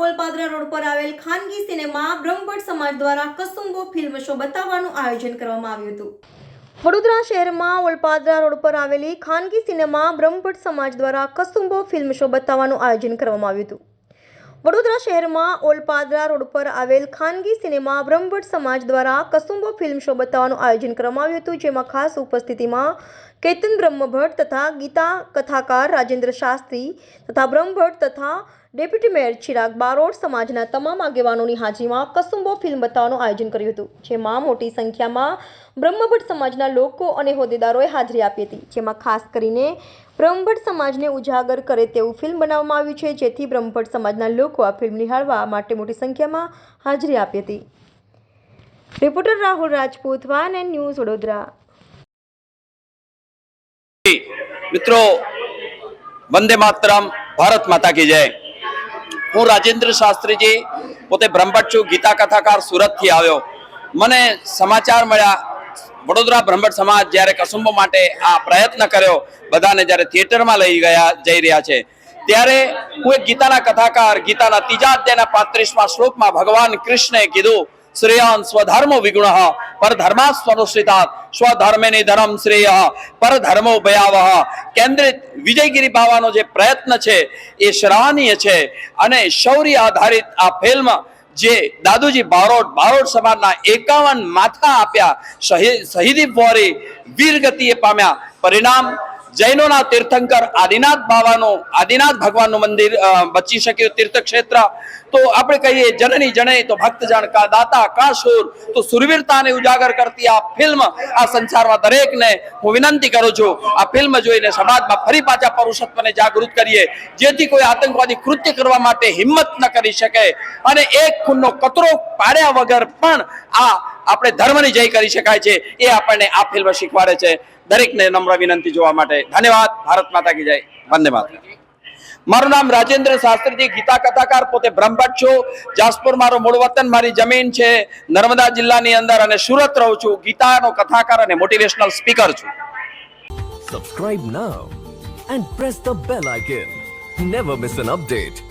ઓલપાદરા road પર આવેલ ખાનગી સિનેમા બ્રહ્મભટ્ટ સમાજ દ્વારા કસુંબો ફિલ્મ શો બતાવવાનું આયોજન કરવામાં આવ્યું હતું। વડોદરા શહેરમાં ઓલપાદરા રોડ પર આવેલી ખાનગી સિનેમા બ્રહ્મભટ્ટ સમાજ દ્વારા કસુંબો ફિલ્મ શો બતાવવાનું આયોજન કરવામાં આવ્યું હતું। વડોદરા શહેરમાં ઓલપાદરા રોડ પર આવેલ ખાનગી સિનેમા બ્રહ્મભટ્ટ સમાજ દ્વારા કસુંબો ફિલ્મ શો બતાવવાનું આયોજન કરવામાં આવ્યું હતું, જેમાં ખાસ ઉપસ્થિતિમાં કેતન બ્રહ્મભટ્ટ તથા ગીતા કથાકાર રાજેન્દ્ર શાસ્ત્રી તથા બ્રહ્મભટ્ટ તથા ડેપ્યુટી મેયર ચિરાગ બારોટ સમાજના તમામ આગેવાનોની હાજરીમાં કસુંબો ફિલ્મ બતાવવાનું આયોજન કર્યું હતું, જેમાં મોટી સંખ્યામાં બ્રહ્મભટ્ટ સમાજના લોકો અને હોદ્દેદારોએ હાજરી આપી હતી, જેમાં ખાસ કરીને બ્રહ્મભટ્ટ સમાજને ઉજાગર કરે તેવું ફિલ્મ બનાવવામાં આવ્યું છે, જેથી બ્રહ્મભટ્ટ સમાજના લોકો આ ફિલ્મ નિહાળવા માટે મોટી સંખ્યામાં હાજરી આપી હતી। Reporter Rahul Rajput, van and news, Vadodara. મિત્રો, વંદે માતરમ, ભારત માતા કી જય। હું રાજેન્દ્ર શાસ્ત્રીજી, પોતે બ્રહ્મભટ્ટ છું, ગીતા કથાકાર, સુરતથી આવ્યો। મને સમાચાર મળ્યા વડોદરા બ્રહ્મભટ્ટ સમાજ જ્યારે કસુંબો માટે આ પ્રયત્ન કર્યો, બધાને જ્યારે થિયેટરમાં જઈ રહ્યા છે, ત્યારે હું એક ગીતાના કથાકાર, ગીતાના 3જા અધ્યાયના 35મા શ્લોકમાં ભગવાન કૃષ્ણએ કીધું, શ્રેયાન સ્વધર્મો વિગુણઃ પરધર્માસ્વનુષ્ઠિતાत् સ્વધર્મે નિધનમ શ્રેયઃ પરધર્મો ભયાવહ। કેન્દ્રિત વિજયગીરી બાવાનો જે પ્રયત્ન છે એ સરાહનીય છે, અને શૌર્ય આધારિત આ ફિલ્મ જે દાદુજી બારોટ સમાજના 51 માથા આપ્યા, શહીદી વોરી વીરગતિએ પામ્યા, પરિણામ જૈનોના તીર્થંકર આદિનાથ ભગવાનનું મંદિર બચી શક્યું, તીર્થક્ષેત્ર। તો આપણે કહીએ જનની જનૈ તો ભક્તજન કા દાતા કા શૂર, તો સુરવીરતાને ઉજાગર કરતી આ ફિલ્મ આ સંસારમાં દરેકને હું વિનંતી કરું છું, આ ફિલ્મ જોઈને સમાજમાં ફરી પાછા પરુષત્વને જાગૃત કરીએ, જેથી કોઈ આતંકવાદી કૃત્ય કરવા માટે હિંમત ન કરી શકે, અને એક ખૂનનો કતરો પાડ્યા વગર પણ આ આપણે ધર્મની જય કરી શકાય છે, એ આપણને આ ફિલ્મ શીખવાડે છે। દરેકને નમ્ર વિનંતી જોવા માટે ધન્યવાદ। ભારત માતા કી જય, વંદે માતરમ। મારું નામ રાજેન્દ્ર શાસ્ત્રીજી, ગીતા કથાકાર, પોતે બ્રહ્મભટ્ટ છું। જાસપુર મારું મૂળ વતન, મારી જમીન છે નર્મદા જિલ્લાની અંદર, અને સુરત રહું છું। ગીતાનો કથાકાર અને મોટિવેશનલ સ્પીકર છું। Subscribe now and press the bell icon. Never miss an update.